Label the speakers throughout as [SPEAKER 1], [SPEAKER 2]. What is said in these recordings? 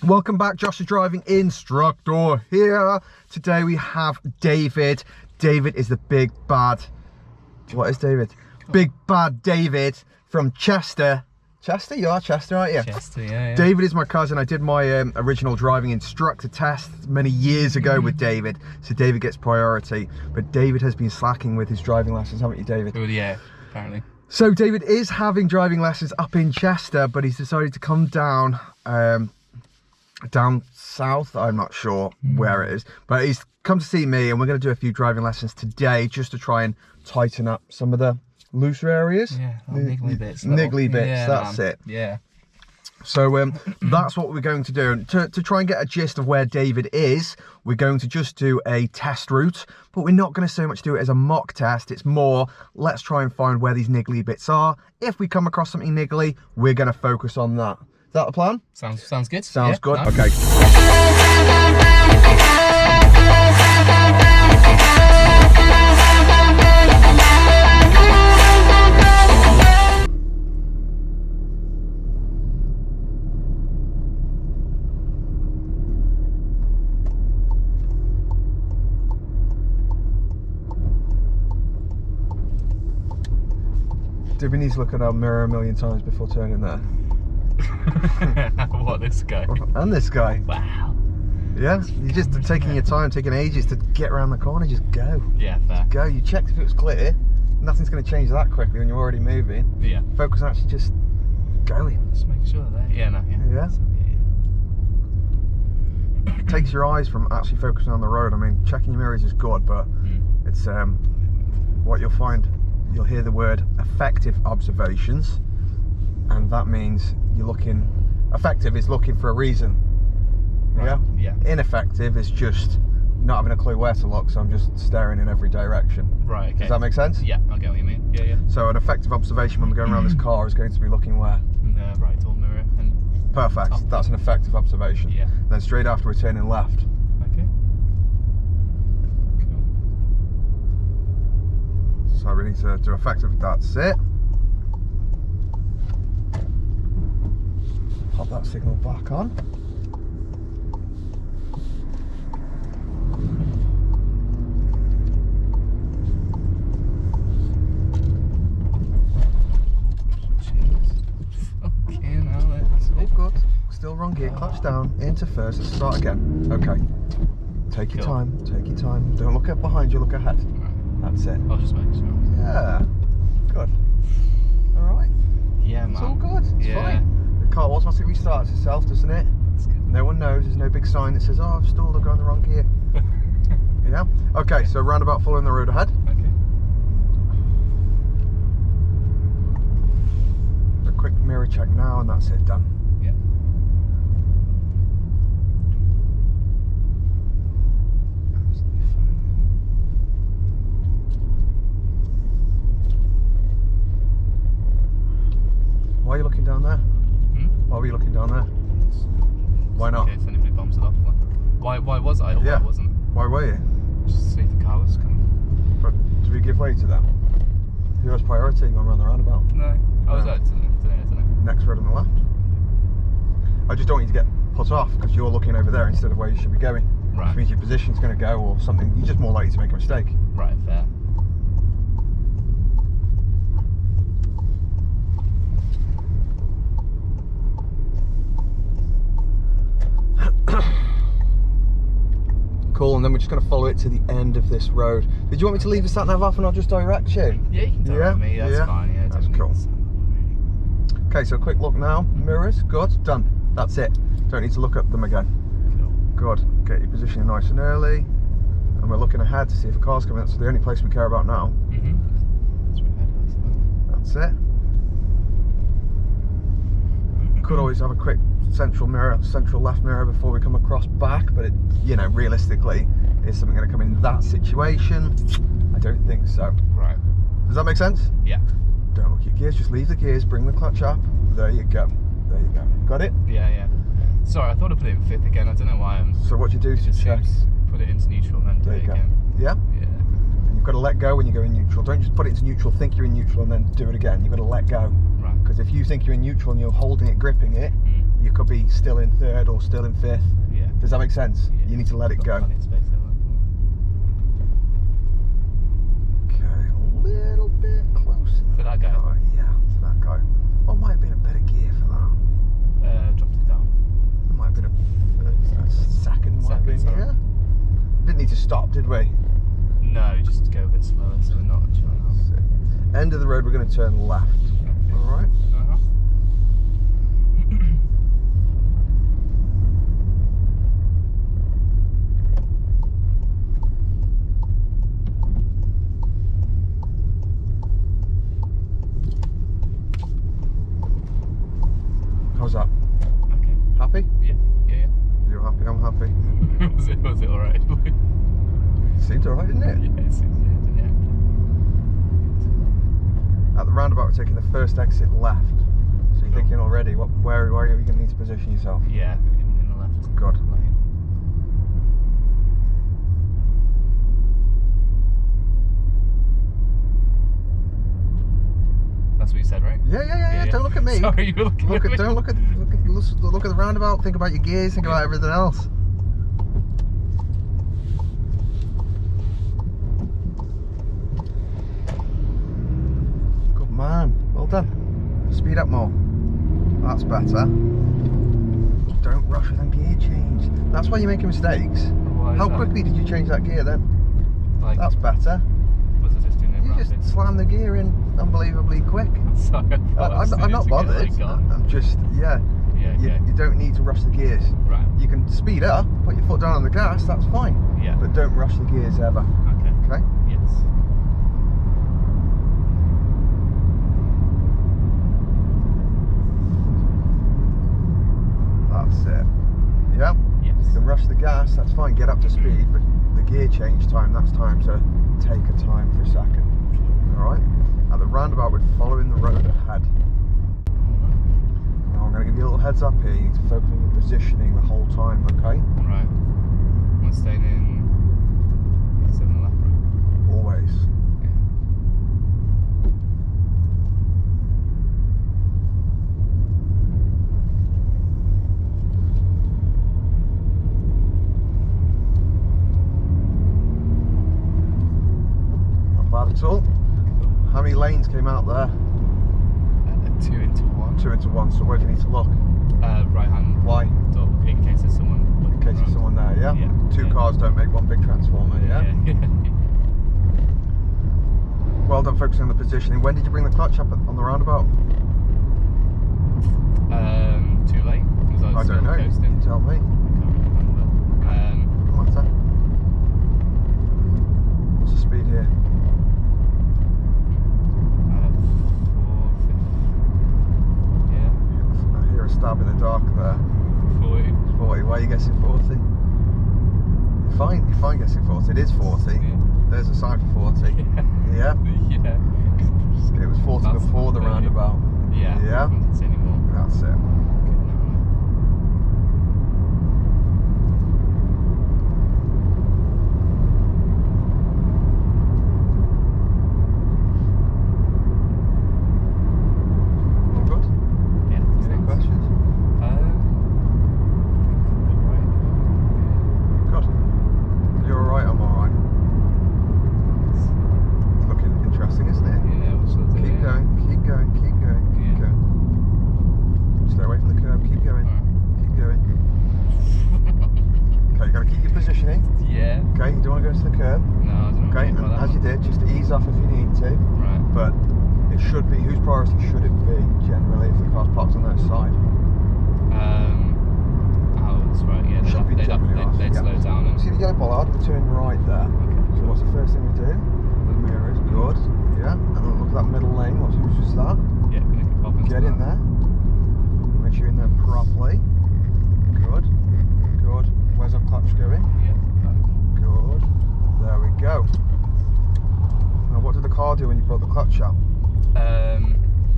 [SPEAKER 1] Welcome back, Josh's Driving Instructor here. Today we have David. David is the big bad... What is David? Big bad David from Chester. Chester? You are Chester, aren't you?
[SPEAKER 2] Chester, yeah.
[SPEAKER 1] David is my cousin. I did my original driving instructor test many years ago with David, so David gets priority. But David has been slacking with his driving lessons, haven't you, David?
[SPEAKER 2] Well, yeah, apparently.
[SPEAKER 1] So David is having driving lessons up in Chester, but he's decided to come down down south. I'm not sure where it is, but he's come to see me, and we're going to do a few driving lessons today just to try and tighten up some of the looser areas.
[SPEAKER 2] Yeah, niggly bits.
[SPEAKER 1] Niggly bits,
[SPEAKER 2] yeah,
[SPEAKER 1] that's
[SPEAKER 2] man.
[SPEAKER 1] it.
[SPEAKER 2] Yeah.
[SPEAKER 1] So that's what we're going to do. And to try and get a gist of where David is, we're going to just do a test route, but we're not going to so much do it as a mock test. It's more, let's try and find where these niggly bits are. If we come across something niggly, we're going to focus on that. Is that the plan?
[SPEAKER 2] Sounds good.
[SPEAKER 1] Sounds good.
[SPEAKER 2] Nice.
[SPEAKER 1] Okay. Did we need to look at our mirror a million times before turning there?
[SPEAKER 2] What, this guy?
[SPEAKER 1] And this guy.
[SPEAKER 2] Wow.
[SPEAKER 1] Yeah, you're just taking your time, taking ages to get around the corner, just go.
[SPEAKER 2] Yeah, fair.
[SPEAKER 1] Go, you checked if it was clear. Nothing's going to change that quickly when you're already moving.
[SPEAKER 2] Yeah.
[SPEAKER 1] Focus on actually just going.
[SPEAKER 2] Just make sure that. Yeah, no, yeah.
[SPEAKER 1] Yeah? Takes your eyes from actually focusing on the road. I mean, checking your mirrors is good, but it's what you'll find, you'll hear the word effective observations, and that means you're looking, effective is looking for a reason.
[SPEAKER 2] Right.
[SPEAKER 1] Yeah? Ineffective is just not having a clue where to look, so I'm just staring in every direction.
[SPEAKER 2] Right, okay.
[SPEAKER 1] Does that make sense?
[SPEAKER 2] Yeah, I get what you mean. Yeah, yeah.
[SPEAKER 1] So an effective observation when we're going around this car is going to be looking where?
[SPEAKER 2] In the right door mirror and...
[SPEAKER 1] Perfect,
[SPEAKER 2] top.
[SPEAKER 1] that's an effective observation.
[SPEAKER 2] Yeah.
[SPEAKER 1] Then straight after we're turning left.
[SPEAKER 2] Okay. Cool.
[SPEAKER 1] So we need to do effective, that's it. Pop that signal back on. Oh good, still wrong gear, clutch down, into first, let's start again. Okay, take your time, take your time. Don't look at behind you, look ahead. That's it.
[SPEAKER 2] I'll just make sure.
[SPEAKER 1] Yeah, good. Alright.
[SPEAKER 2] Yeah, man.
[SPEAKER 1] It's all good, it's fine. The car automatically restarts itself, doesn't it?
[SPEAKER 2] That's good.
[SPEAKER 1] No one knows, there's no big sign that says, oh, I've stalled, I've gone the wrong gear. Yeah? Okay, so roundabout following the road ahead.
[SPEAKER 2] Okay.
[SPEAKER 1] A quick mirror check now, and that's it, done.
[SPEAKER 2] Yeah. Absolutely fine.
[SPEAKER 1] Why are you looking down there? Why were you looking down there? Why not?
[SPEAKER 2] In case anybody bumps it off. Why was I or why wasn't?
[SPEAKER 1] Why were you?
[SPEAKER 2] Just to see if the car was coming.
[SPEAKER 1] But did we give way to that? Who has priority going around the roundabout?
[SPEAKER 2] No. I was out today, isn't it?
[SPEAKER 1] Next road on the left. I just don't want you to get put off because you're looking over there instead of where you should be going.
[SPEAKER 2] Right.
[SPEAKER 1] Which means your position's going to go or something. You're just more likely to make a mistake.
[SPEAKER 2] Right, fair.
[SPEAKER 1] Cool, and then we're just going to follow it to the end of this road. Did you want me to leave the sat nav off and I'll just direct you?
[SPEAKER 2] Yeah, you can direct me. That's fine. Yeah,
[SPEAKER 1] that's cool. Okay, so quick look now. Mirrors, good, done. That's it. Don't need to look at them again.
[SPEAKER 2] Cool.
[SPEAKER 1] Good. Get your positioning nice and early, and we're looking ahead to see if a car's coming. That's the only place we care about now. That's it. Could always have a quick central left mirror before we come across back, but it, you know, realistically, is something going to come in that situation? I don't think so.
[SPEAKER 2] Right.
[SPEAKER 1] Does that make sense?
[SPEAKER 2] Yeah.
[SPEAKER 1] Don't look at your gears, just leave the gears, bring the clutch up. There you go. There you go. Got it?
[SPEAKER 2] Yeah, yeah. Sorry, I thought I put it in fifth again. I don't know why.
[SPEAKER 1] So what you do is just check.
[SPEAKER 2] Put it into neutral and then do it again.
[SPEAKER 1] Yeah?
[SPEAKER 2] Yeah.
[SPEAKER 1] And you've got to let go when you go in neutral. Don't just put it into neutral, think you're in neutral and then do it again. You've got to let go.
[SPEAKER 2] Right.
[SPEAKER 1] Because if you think you're in neutral and you're holding it, gripping it, you could be still in third or still in fifth.
[SPEAKER 2] Yeah.
[SPEAKER 1] Does that make sense?
[SPEAKER 2] Yeah.
[SPEAKER 1] You need to let it
[SPEAKER 2] Got
[SPEAKER 1] go.
[SPEAKER 2] plenty of space there,
[SPEAKER 1] Okay, a little bit closer.
[SPEAKER 2] To that guy?
[SPEAKER 1] Oh, yeah, to that guy. What might have been a better gear for that?
[SPEAKER 2] dropped it down.
[SPEAKER 1] It might have been a second, might have been,
[SPEAKER 2] sorry.
[SPEAKER 1] yeah. Didn't need to stop, did we?
[SPEAKER 2] No, just go a bit slower so we're not chilling out.
[SPEAKER 1] End of the road, we're going to turn left.
[SPEAKER 2] Okay.
[SPEAKER 1] Alright?
[SPEAKER 2] Uh-huh.
[SPEAKER 1] How's that?
[SPEAKER 2] Okay.
[SPEAKER 1] Happy?
[SPEAKER 2] Yeah.
[SPEAKER 1] You're happy, I'm happy.
[SPEAKER 2] was it alright?
[SPEAKER 1] Seemed alright, didn't it?
[SPEAKER 2] Yeah, it seemed yeah.
[SPEAKER 1] At the roundabout, we're taking the first exit left. So you're thinking already, where are you going to need to position yourself?
[SPEAKER 2] Yeah, in the left.
[SPEAKER 1] Good.
[SPEAKER 2] Lane. That's what you said, right?
[SPEAKER 1] Yeah. Don't look at me.
[SPEAKER 2] Sorry, you were looking at me.
[SPEAKER 1] Don't look at the roundabout. Think about your gears. Think about everything else. Good man. Well done. Speed up more. That's better. Don't rush with a gear change. That's why you're making mistakes.
[SPEAKER 2] Why is
[SPEAKER 1] How
[SPEAKER 2] that?
[SPEAKER 1] quickly did you change that gear then?
[SPEAKER 2] Like,
[SPEAKER 1] That's better.
[SPEAKER 2] was it just doing it
[SPEAKER 1] You
[SPEAKER 2] rapid?
[SPEAKER 1] just slammed the gear in unbelievably quick.
[SPEAKER 2] Sorry,
[SPEAKER 1] I'm not bothered. I'm just, yeah.
[SPEAKER 2] Yeah, okay.
[SPEAKER 1] You don't need to rush the gears.
[SPEAKER 2] Right.
[SPEAKER 1] You can speed up, put your foot down on the gas, that's fine.
[SPEAKER 2] Yeah.
[SPEAKER 1] But don't rush the gears ever.
[SPEAKER 2] Okay.
[SPEAKER 1] Okay?
[SPEAKER 2] Yes.
[SPEAKER 1] That's it. Yeah?
[SPEAKER 2] Yes.
[SPEAKER 1] You can rush the gas, that's fine, get up to speed, but the gear change time, that's time to take a time for a second. Alright? At the roundabout, we're following the road ahead. Now I'm going to give you a little heads up here, you need to focus on your positioning the whole time, okay?
[SPEAKER 2] Right. I'm staying in the left, right?
[SPEAKER 1] Always.
[SPEAKER 2] Yeah.
[SPEAKER 1] Not bad at all. How many lanes came out there?
[SPEAKER 2] 2 into 1.
[SPEAKER 1] 2 into 1, so where do you need to look?
[SPEAKER 2] Right hand.
[SPEAKER 1] Why?
[SPEAKER 2] Door, in case there's someone.
[SPEAKER 1] In case there's someone there, yeah?
[SPEAKER 2] Yeah.
[SPEAKER 1] Two
[SPEAKER 2] Yeah.
[SPEAKER 1] cars don't make one big transformer, yeah? Well done focusing on the positioning. When did you bring the clutch up on the roundabout?
[SPEAKER 2] Too late? Because I
[SPEAKER 1] I
[SPEAKER 2] was
[SPEAKER 1] don't know,
[SPEAKER 2] coasting.
[SPEAKER 1] you tell me.
[SPEAKER 2] Can't remember.
[SPEAKER 1] No matter. What's the speed here?
[SPEAKER 2] 450. Yeah.
[SPEAKER 1] I hear a stab in the dark there.
[SPEAKER 2] 40.
[SPEAKER 1] 40, why are you guessing 40? You're fine guessing 40, it is 40.
[SPEAKER 2] Yeah.
[SPEAKER 1] There's a sign for 40.
[SPEAKER 2] Yeah.
[SPEAKER 1] Yeah?
[SPEAKER 2] Yeah.
[SPEAKER 1] It was 40
[SPEAKER 2] That's
[SPEAKER 1] before the
[SPEAKER 2] not really-
[SPEAKER 1] roundabout.
[SPEAKER 2] Yeah.
[SPEAKER 1] Yeah?
[SPEAKER 2] I can't see anymore.
[SPEAKER 1] That's it.
[SPEAKER 2] Good now.
[SPEAKER 1] All good?
[SPEAKER 2] Yeah.
[SPEAKER 1] Any questions? Good. You're alright, I'm alright. It's looking interesting, isn't it?
[SPEAKER 2] Yeah, we'll sort of do
[SPEAKER 1] Keep
[SPEAKER 2] it.
[SPEAKER 1] going, keep going, keep going, keep
[SPEAKER 2] Yeah.
[SPEAKER 1] going. Stay away from the curb, keep going, keep going. Okay, you gotta keep your positioning.
[SPEAKER 2] Yeah.
[SPEAKER 1] Okay, you don't want to go into the curb.
[SPEAKER 2] No, I don't know.
[SPEAKER 1] Okay, and
[SPEAKER 2] about
[SPEAKER 1] as you
[SPEAKER 2] that.
[SPEAKER 1] did, just ease off if you need to.
[SPEAKER 2] Right.
[SPEAKER 1] But it should be, whose priority should it be generally if the car's parked on that side?
[SPEAKER 2] Oh, that's right. Yeah.
[SPEAKER 1] Should be generally ours,
[SPEAKER 2] They'd
[SPEAKER 1] yeah.
[SPEAKER 2] slow down and.
[SPEAKER 1] See the yellow bollard, we turn right there.
[SPEAKER 2] Okay.
[SPEAKER 1] So what's the first thing we do? The mirrors, good. Yeah, and then look at that middle lane, who's just that?
[SPEAKER 2] Yeah. Gonna pop into
[SPEAKER 1] Get in
[SPEAKER 2] that.
[SPEAKER 1] there. Make sure you're in there properly. Good. Good. Where's our clutch going?
[SPEAKER 2] Yeah.
[SPEAKER 1] Good. There we go. Now what did the car do when you brought the clutch out?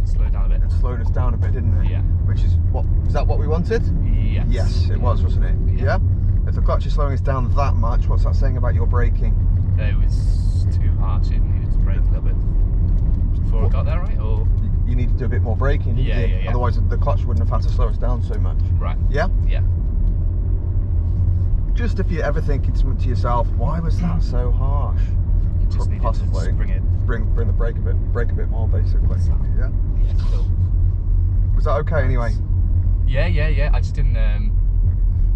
[SPEAKER 2] Slow down a bit.
[SPEAKER 1] It slowed us down a bit, didn't it?
[SPEAKER 2] Yeah.
[SPEAKER 1] Which is what, is that what we wanted?
[SPEAKER 2] Yes.
[SPEAKER 1] Yes, it was, wasn't it?
[SPEAKER 2] Yeah.
[SPEAKER 1] If the clutch is slowing us down that much, what's that saying about your braking?
[SPEAKER 2] It was too harsh. It needed to brake a little bit before I got there, right? Or
[SPEAKER 1] you need to do a bit more braking, didn't you?
[SPEAKER 2] Yeah.
[SPEAKER 1] Otherwise the clutch wouldn't have had to slow us down so much.
[SPEAKER 2] Right.
[SPEAKER 1] Yeah?
[SPEAKER 2] Yeah.
[SPEAKER 1] Just if you're ever thinking to yourself, why was that so harsh?
[SPEAKER 2] You just needed to just bring it.
[SPEAKER 1] Bring the brake a bit more, basically. Yeah.
[SPEAKER 2] Yeah, cool.
[SPEAKER 1] Was that okay anyway?
[SPEAKER 2] Yeah. I just didn't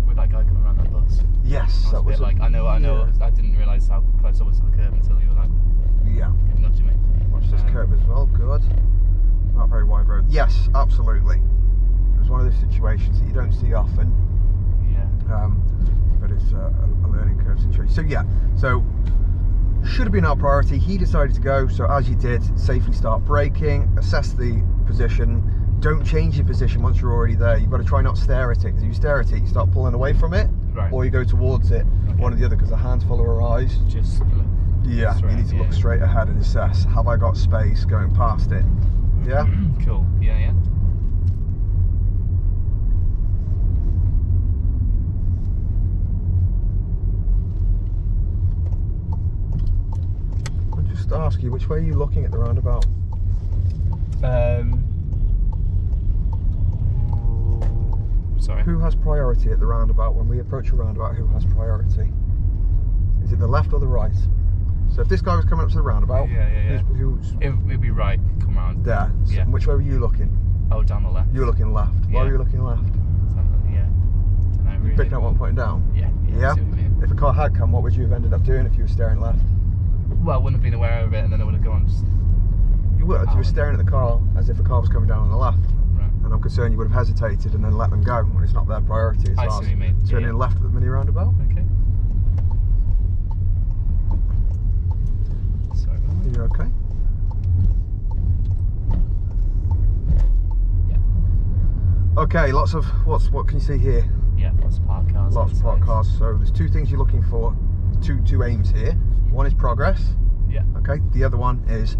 [SPEAKER 2] with that guy coming around that bus.
[SPEAKER 1] Yes,
[SPEAKER 2] I was a bit like I know.
[SPEAKER 1] yeah.
[SPEAKER 2] I didn't realise how close I was to the curb until you were like nudging me.
[SPEAKER 1] Watch this curb as well. Good. Not very wide road. Yes, absolutely. It was one of those situations that you don't see often.
[SPEAKER 2] Yeah.
[SPEAKER 1] But it's a learning curve situation. So yeah, should have been our priority. He decided to go, so as you did, safely start braking, assess the position. Don't change your position once you're already there. You've got to try not stare at it, because if you stare at it, you start pulling away from it,
[SPEAKER 2] Right.
[SPEAKER 1] or you go towards it.
[SPEAKER 2] Okay.
[SPEAKER 1] One or the other, because the hands follow our eyes.
[SPEAKER 2] Just
[SPEAKER 1] Yeah, you need to look straight ahead and assess, have I got space going past it? Yeah?
[SPEAKER 2] Cool. Yeah.
[SPEAKER 1] I'll just ask you, which way are you looking at the roundabout?
[SPEAKER 2] Sorry.
[SPEAKER 1] Who has priority at the roundabout? When we approach a roundabout, who has priority? Is it the left or the right? So if this guy was coming up to the roundabout,
[SPEAKER 2] Yeah.
[SPEAKER 1] who's
[SPEAKER 2] It'd be right. Come round.
[SPEAKER 1] there? So
[SPEAKER 2] Yeah.
[SPEAKER 1] which way were you looking?
[SPEAKER 2] Oh, down the left.
[SPEAKER 1] You were looking left. Why
[SPEAKER 2] Yeah.
[SPEAKER 1] were you looking left?
[SPEAKER 2] Yeah. Dunno, really.
[SPEAKER 1] Picking up one pointing down?
[SPEAKER 2] Yeah.
[SPEAKER 1] Yeah?
[SPEAKER 2] I see what you mean.
[SPEAKER 1] If a car had come, what would you have ended up doing if you were staring left?
[SPEAKER 2] Well, I wouldn't have been aware of it, and then I would have gone. Just,
[SPEAKER 1] You would. You were staring at the car as if a car was coming down on the left.
[SPEAKER 2] right.
[SPEAKER 1] And I'm concerned you would have hesitated and then let them go when it's not their priority. It's
[SPEAKER 2] I see
[SPEAKER 1] ours.
[SPEAKER 2] what you mean.
[SPEAKER 1] Turning
[SPEAKER 2] Yeah.
[SPEAKER 1] left at the mini roundabout.
[SPEAKER 2] Okay. Sorry about
[SPEAKER 1] Are
[SPEAKER 2] that.
[SPEAKER 1] you okay?
[SPEAKER 2] Yeah.
[SPEAKER 1] Okay, lots of what can you see here?
[SPEAKER 2] Yeah, lots of parked cars.
[SPEAKER 1] Lots of parked cars. So there's two things you're looking for, two aims here. One is progress.
[SPEAKER 2] Yeah.
[SPEAKER 1] Okay. The other one is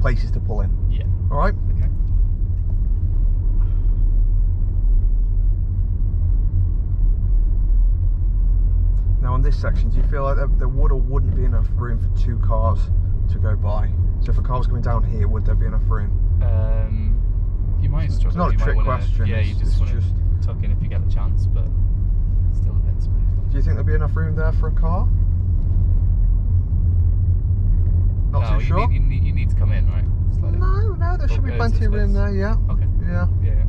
[SPEAKER 1] places to pull in.
[SPEAKER 2] Yeah.
[SPEAKER 1] All right.
[SPEAKER 2] Okay.
[SPEAKER 1] Now on this section, do you feel like there would or wouldn't be enough room for two cars to go by? So if a car was coming down here, would there be enough room?
[SPEAKER 2] You might struggle.
[SPEAKER 1] It's not a
[SPEAKER 2] you
[SPEAKER 1] trick
[SPEAKER 2] might wanna,
[SPEAKER 1] question.
[SPEAKER 2] Yeah, you just want to tuck in if you get the chance, but still a bit of space.
[SPEAKER 1] Do you think there'll be enough room there for a car? Not
[SPEAKER 2] No,
[SPEAKER 1] too sure.
[SPEAKER 2] you need to come in, right? Just let it-
[SPEAKER 1] No, there should be
[SPEAKER 2] Okay,
[SPEAKER 1] plenty of room there. Yeah.
[SPEAKER 2] Okay.
[SPEAKER 1] Yeah.
[SPEAKER 2] Yeah.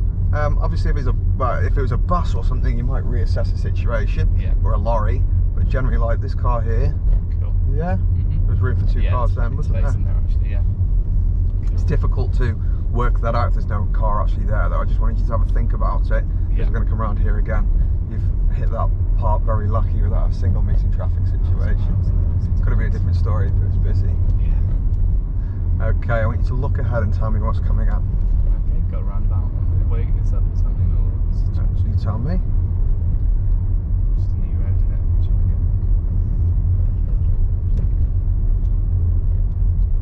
[SPEAKER 1] Obviously, if it was a bus or something, you might reassess the situation.
[SPEAKER 2] Yeah.
[SPEAKER 1] Or a lorry, but generally, like this car here,
[SPEAKER 2] Cool.
[SPEAKER 1] yeah,
[SPEAKER 2] Mhm.
[SPEAKER 1] there's room for two
[SPEAKER 2] Yeah,
[SPEAKER 1] cars
[SPEAKER 2] there's
[SPEAKER 1] then,
[SPEAKER 2] plenty of
[SPEAKER 1] wasn't
[SPEAKER 2] space
[SPEAKER 1] there?
[SPEAKER 2] in there actually, yeah.
[SPEAKER 1] It's difficult to work that out if there's no car actually there, though. I just wanted you to have a think about it. Because
[SPEAKER 2] Yeah.
[SPEAKER 1] we're going to come around here again. You've hit that part very lucky without a single meeting traffic situation. Could have been a different story if it was busy.
[SPEAKER 2] Yeah.
[SPEAKER 1] Okay, I want you to look ahead and tell me what's coming up.
[SPEAKER 2] Okay, got a roundabout. Wait, is that something or is it just
[SPEAKER 1] You tell me.
[SPEAKER 2] a new road, isn't it? Should we go?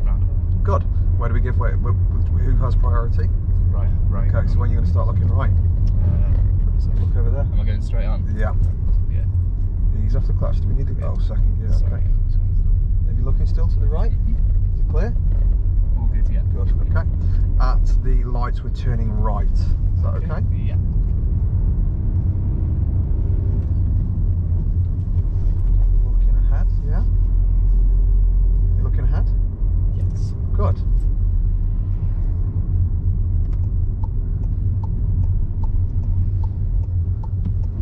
[SPEAKER 2] Roundabout.
[SPEAKER 1] Good. Where do we give way? Who has priority?
[SPEAKER 2] Right.
[SPEAKER 1] Okay, so when are you going to start looking right? Look over there.
[SPEAKER 2] Am I going straight on?
[SPEAKER 1] Yeah.
[SPEAKER 2] Yeah.
[SPEAKER 1] Ease off the clutch. Do we need to go? Oh, second gear.
[SPEAKER 2] Sorry.
[SPEAKER 1] Okay. Are you looking still to the right? Is it clear?
[SPEAKER 2] All good, yeah.
[SPEAKER 1] Good. Okay. At the lights, we're turning right. Is that okay?
[SPEAKER 2] Yeah.
[SPEAKER 1] Looking ahead. Yeah. You looking ahead?
[SPEAKER 2] Yes.
[SPEAKER 1] Good.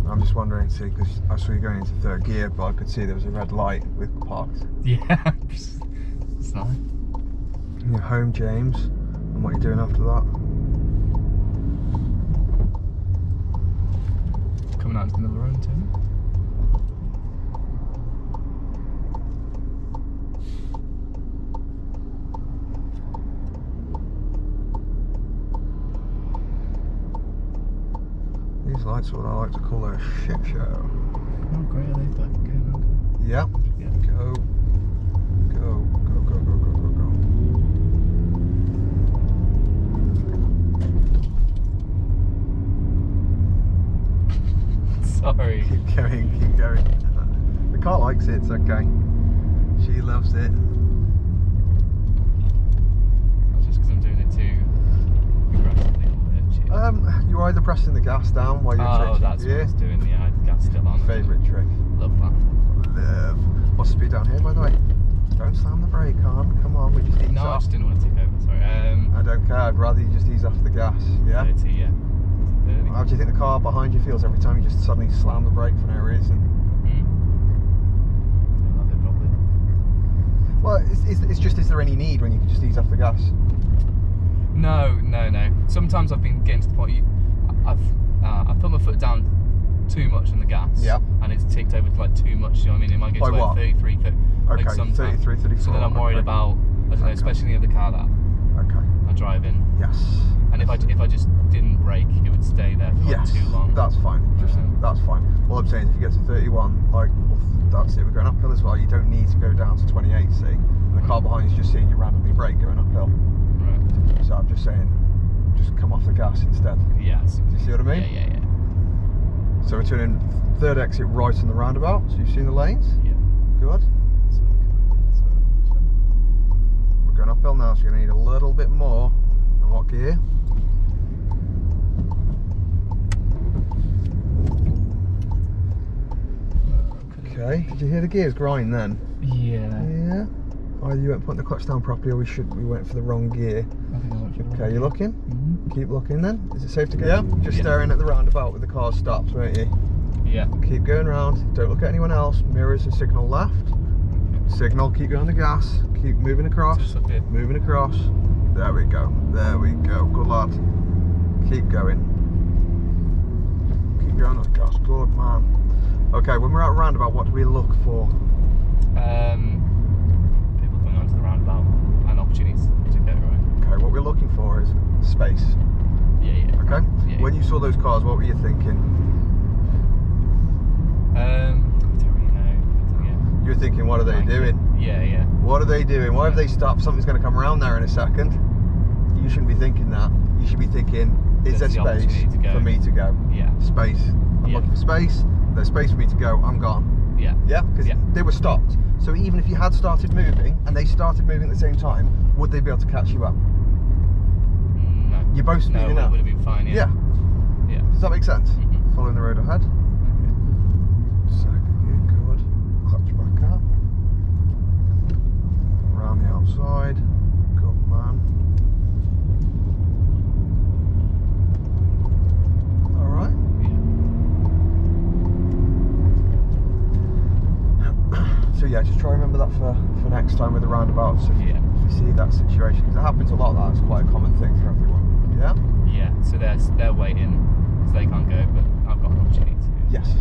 [SPEAKER 1] I'm just wondering, see, because I saw you going into third gear, but I could see there was a red light with parked.
[SPEAKER 2] Yeah. It's nice.
[SPEAKER 1] You're home, James, and what are you doing after that?
[SPEAKER 2] Coming out into the middle of the road, turning.
[SPEAKER 1] These lights are what I like to call a shit show.
[SPEAKER 2] Oh, great, are they fucking good?
[SPEAKER 1] Yeah.
[SPEAKER 2] Yeah.
[SPEAKER 1] Go. Go. Go, go, go, go, go, go.
[SPEAKER 2] Sorry.
[SPEAKER 1] Keep going, keep going. The car likes it, it's okay. She loves it.
[SPEAKER 2] That's just because I'm doing it too
[SPEAKER 1] You're either pressing the gas down while you're changing
[SPEAKER 2] that's
[SPEAKER 1] gear.
[SPEAKER 2] what I was doing, yeah, the gas still on.
[SPEAKER 1] Favourite trick.
[SPEAKER 2] Love that.
[SPEAKER 1] What's the speed down here, by the way? Don't slam the brake on. Come on, we just ease
[SPEAKER 2] No, I
[SPEAKER 1] off.
[SPEAKER 2] just didn't want to take over, sorry.
[SPEAKER 1] I don't care. I'd rather you just ease off the gas. Yeah?
[SPEAKER 2] 30, yeah. 30.
[SPEAKER 1] How do you think the car behind you feels every time you just suddenly slam the brake for no reason?
[SPEAKER 2] Not a bit probably.
[SPEAKER 1] Well, it's just, is there any need when you can just ease off the gas?
[SPEAKER 2] No. Sometimes I've been getting to the point, I've put my foot down too much on the gas.
[SPEAKER 1] Yeah.
[SPEAKER 2] And it's ticked over to like too much, you know what I mean? It might get
[SPEAKER 1] By
[SPEAKER 2] to like
[SPEAKER 1] what?
[SPEAKER 2] 33, 30,
[SPEAKER 1] Okay,
[SPEAKER 2] like sometimes.
[SPEAKER 1] 33, 34.
[SPEAKER 2] So then I'm worried about, I don't know, especially in the other car that
[SPEAKER 1] Okay.
[SPEAKER 2] I drive in.
[SPEAKER 1] Yes.
[SPEAKER 2] And if I just didn't brake, it would stay there for like too long.
[SPEAKER 1] That's fine. That's fine. All I'm saying is if you get to 31, like, well, that's it. We're going uphill as well. You don't need to go down to 28, see? And the car behind you's just seeing you randomly brake going uphill.
[SPEAKER 2] Right.
[SPEAKER 1] So I'm just saying, just come off the gas instead.
[SPEAKER 2] Yeah.
[SPEAKER 1] Do you see what I mean?
[SPEAKER 2] Yeah.
[SPEAKER 1] So we're turning third exit right on the roundabout. So you've seen the lanes?
[SPEAKER 2] Yeah.
[SPEAKER 1] Good. We're going uphill now, so you're going to need a little bit more. And what gear? Okay. Did you hear the gears grind then?
[SPEAKER 2] Yeah.
[SPEAKER 1] Yeah. Either you weren't putting the clutch down properly, or we went for the wrong gear.
[SPEAKER 2] I think I went for the
[SPEAKER 1] Okay, you looking?
[SPEAKER 2] Mm-hmm.
[SPEAKER 1] Keep looking then. Is it safe to go? Yeah. Just staring at the roundabout with the car stopped, weren't you?
[SPEAKER 2] Yeah.
[SPEAKER 1] Keep going round. Don't look at anyone else. Mirrors and signal left. Signal. Keep going on the gas. Keep moving across.
[SPEAKER 2] Just up here.
[SPEAKER 1] Moving across. There we go. There we go. Good lad. Keep going. Keep going on the gas. Good man. Okay, when we're at a roundabout, what do we look for?
[SPEAKER 2] People coming onto the roundabout and opportunities to get right.
[SPEAKER 1] Okay, what we're looking for is space.
[SPEAKER 2] Yeah.
[SPEAKER 1] Okay?
[SPEAKER 2] Yeah.
[SPEAKER 1] When you saw those cars, what were you thinking?
[SPEAKER 2] I don't really know.
[SPEAKER 1] You were thinking, what are they doing?
[SPEAKER 2] Yeah.
[SPEAKER 1] What are they doing? Why have they stopped? Something's going to come around there in a second. You shouldn't be thinking that. You should be thinking, is there
[SPEAKER 2] There's the
[SPEAKER 1] space
[SPEAKER 2] opportunity to go.
[SPEAKER 1] for me to go?
[SPEAKER 2] Yeah.
[SPEAKER 1] Space. I'm looking for space. There's space for me to go. I'm gone.
[SPEAKER 2] Yeah.
[SPEAKER 1] Yeah? Because they were stopped. So even if you had started moving and they started moving at the same time, would they be able to catch you up?
[SPEAKER 2] No.
[SPEAKER 1] You're both speeding up.
[SPEAKER 2] Would have been fine. Yeah.
[SPEAKER 1] Does that make sense?
[SPEAKER 2] Mhm.
[SPEAKER 1] Following the road ahead. Second gear, good. Clutch back up. Around the outside. Good man. Alright. So yeah, just try and remember that for next time with the roundabouts. If you see that situation, because it happens a lot. That's quite a common thing for everyone. Yeah.
[SPEAKER 2] Yeah. So they're waiting, so they can't go, but I've got an opportunity to.
[SPEAKER 1] Yes.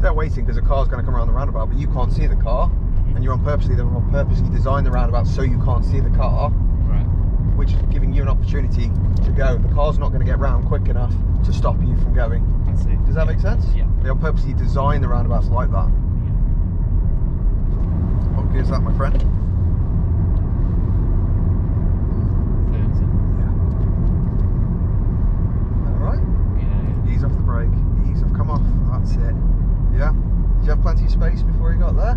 [SPEAKER 1] They're waiting because a car's going to come around the roundabout, but you can't see the car, and they've purposely designed the roundabout so you can't see the car,
[SPEAKER 2] Right.
[SPEAKER 1] which is giving you an opportunity to go. The car's not going to get round quick enough to stop you from going.
[SPEAKER 2] I see.
[SPEAKER 1] Does that make sense?
[SPEAKER 2] Yeah.
[SPEAKER 1] They on purposely design the roundabouts like that. What gear is that, my friend?
[SPEAKER 2] Third, is it?
[SPEAKER 1] Yeah. Alright.
[SPEAKER 2] Yeah.
[SPEAKER 1] Ease off the brake. Ease off. Come off. That's it. Yeah. Did you have plenty of space before you got there?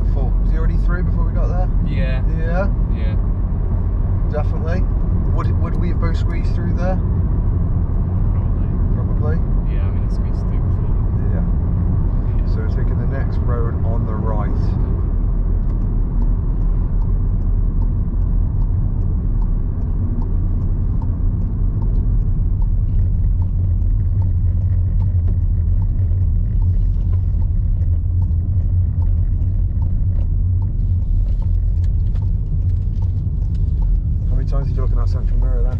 [SPEAKER 1] Before. Was he already through before we got there?
[SPEAKER 2] Yeah.
[SPEAKER 1] Yeah.
[SPEAKER 2] Yeah.
[SPEAKER 1] Definitely. Would we have both squeezed through there?
[SPEAKER 2] Probably.
[SPEAKER 1] Probably.
[SPEAKER 2] Yeah. I mean, it's squeezed through before.
[SPEAKER 1] Yeah. So we're taking the next road on the right. How many times did you look in that central mirror then?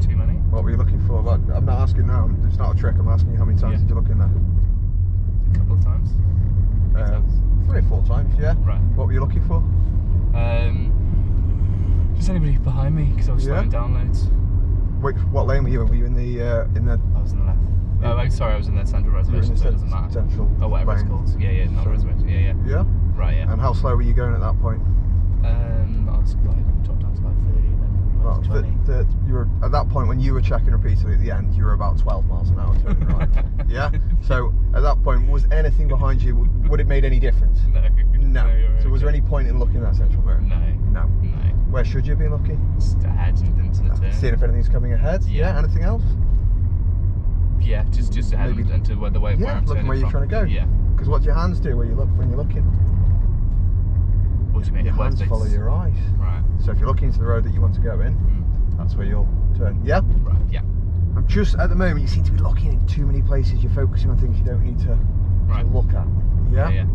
[SPEAKER 2] Too many.
[SPEAKER 1] What were you looking for? Well, I'm not asking now. It's not a trick. I'm asking you how many times did you look in there?
[SPEAKER 2] A couple of times.
[SPEAKER 1] 3 or 4 times, yeah.
[SPEAKER 2] Right.
[SPEAKER 1] What were you looking for?
[SPEAKER 2] Just anybody behind me because I was slowing down loads.
[SPEAKER 1] What lane were you in? Were you in the
[SPEAKER 2] I was in the left. Oh, sorry, I was in the central reservation, so it doesn't matter.
[SPEAKER 1] Central
[SPEAKER 2] Oh, whatever it's
[SPEAKER 1] lane.
[SPEAKER 2] called. Yeah, not reservation. Yeah.
[SPEAKER 1] Yeah.
[SPEAKER 2] Right, yeah.
[SPEAKER 1] And how slow were you going at that point?
[SPEAKER 2] I was like dropped down to like 30, then
[SPEAKER 1] Well,
[SPEAKER 2] 20.
[SPEAKER 1] you were at that point when you were checking repeatedly at the end. You were about 12 miles an hour turning right. Yeah. So at that point, was anything behind you? Would it made any difference?
[SPEAKER 2] No.
[SPEAKER 1] No.
[SPEAKER 2] you're
[SPEAKER 1] So was there
[SPEAKER 2] okay.
[SPEAKER 1] any point in looking at that central mirror?
[SPEAKER 2] No.
[SPEAKER 1] No.
[SPEAKER 2] No.
[SPEAKER 1] Where should you be looking?
[SPEAKER 2] Just ahead and into the turn.
[SPEAKER 1] Seeing if anything's coming ahead.
[SPEAKER 2] Yeah.
[SPEAKER 1] Anything else?
[SPEAKER 2] Yeah, just ahead
[SPEAKER 1] Maybe-
[SPEAKER 2] into where the way where I'm
[SPEAKER 1] looking
[SPEAKER 2] turning
[SPEAKER 1] where you're
[SPEAKER 2] from.
[SPEAKER 1] trying to go.
[SPEAKER 2] Yeah.
[SPEAKER 1] Because what do your hands do when you're looking?
[SPEAKER 2] What do you mean?
[SPEAKER 1] Your
[SPEAKER 2] Where
[SPEAKER 1] hands
[SPEAKER 2] they-
[SPEAKER 1] follow your eyes.
[SPEAKER 2] Right.
[SPEAKER 1] So if you're looking into the road that you want to go in, that's where you'll turn. Yeah?
[SPEAKER 2] Right. Yeah.
[SPEAKER 1] I'm just, at the moment, you seem to be looking in too many places. You're focusing on things you don't need to
[SPEAKER 2] Right.
[SPEAKER 1] look at. Yeah?
[SPEAKER 2] Yeah.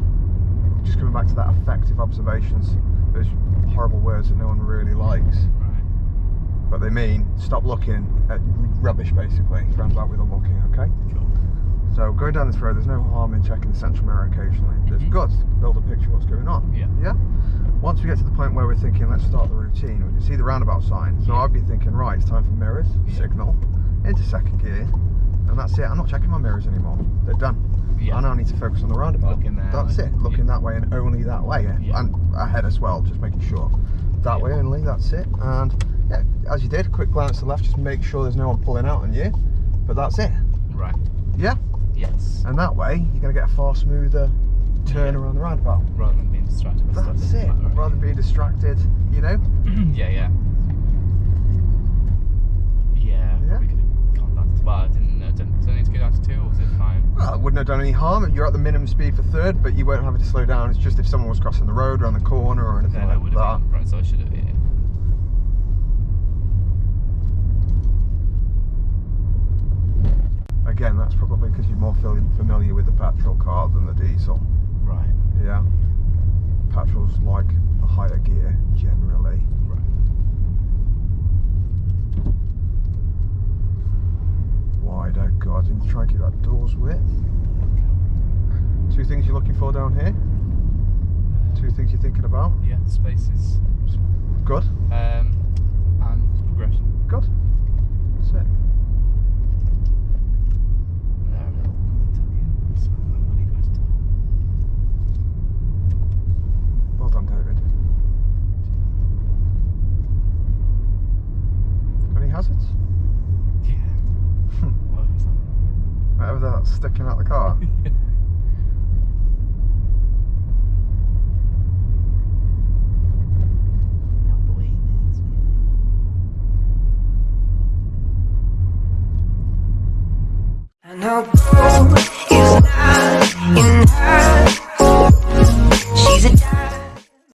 [SPEAKER 1] Just coming back to that effective observations, those horrible words that no one really likes.
[SPEAKER 2] Right.
[SPEAKER 1] But they mean stop looking at rubbish, basically. Roundabout with a looking, okay?
[SPEAKER 2] Cool.
[SPEAKER 1] So going down this road, there's no harm in checking the central mirror occasionally. It's
[SPEAKER 2] Mhm.
[SPEAKER 1] good to build a picture of what's going on.
[SPEAKER 2] Yeah.
[SPEAKER 1] Yeah? Once we get to the point where we're thinking, let's start the routine, we can see the roundabout sign. So
[SPEAKER 2] Yeah.
[SPEAKER 1] I'd be thinking, right, it's time for mirrors,
[SPEAKER 2] Yeah.
[SPEAKER 1] signal, into second gear, and that's it. I'm not checking my mirrors anymore. They're done.
[SPEAKER 2] Yeah.
[SPEAKER 1] I now need to focus on the roundabout.
[SPEAKER 2] Looking there,
[SPEAKER 1] That's
[SPEAKER 2] like-
[SPEAKER 1] it. Looking
[SPEAKER 2] yeah.
[SPEAKER 1] that way and only that way.
[SPEAKER 2] Yeah.
[SPEAKER 1] And ahead as well, just making sure. That
[SPEAKER 2] Yeah.
[SPEAKER 1] way only, that's it. And yeah, as you did, quick glance to the left, just make sure there's no one pulling out on you. But that's it.
[SPEAKER 2] Right.
[SPEAKER 1] Yeah?
[SPEAKER 2] Yes.
[SPEAKER 1] And that way, you're going to get a far smoother turn
[SPEAKER 2] Yeah.
[SPEAKER 1] around the roundabout.
[SPEAKER 2] Rather than being distracted by stuff.
[SPEAKER 1] That's it.
[SPEAKER 2] Right.
[SPEAKER 1] Rather than being distracted, you know?
[SPEAKER 2] Yeah. Yeah. Yeah.
[SPEAKER 1] Yeah.
[SPEAKER 2] Probably could have gone down to. Well, I didn't know. Did I need to go down to 2 or was it fine?
[SPEAKER 1] Well, it wouldn't have done any harm. You're at the minimum speed for third, but you won't have to slow down. It's just if someone was crossing the road around the corner or anything
[SPEAKER 2] Then I
[SPEAKER 1] like
[SPEAKER 2] would
[SPEAKER 1] that.
[SPEAKER 2] have been. Right. So I should have. Yeah.
[SPEAKER 1] Again, that's probably because you're more familiar with the petrol car than the diesel.
[SPEAKER 2] Right.
[SPEAKER 1] Yeah. Petrol's like a higher gear generally.
[SPEAKER 2] Right.
[SPEAKER 1] Wider, God, and try and keep that door's width. 2 things you're looking for down here. 2 things you're thinking about.
[SPEAKER 2] Yeah. The spaces.
[SPEAKER 1] Good.
[SPEAKER 2] And progression.
[SPEAKER 1] Good. That's it. Well done, David. Any hazards?
[SPEAKER 2] Yeah. What was that?
[SPEAKER 1] Whatever that's sticking out the car.
[SPEAKER 3] I know.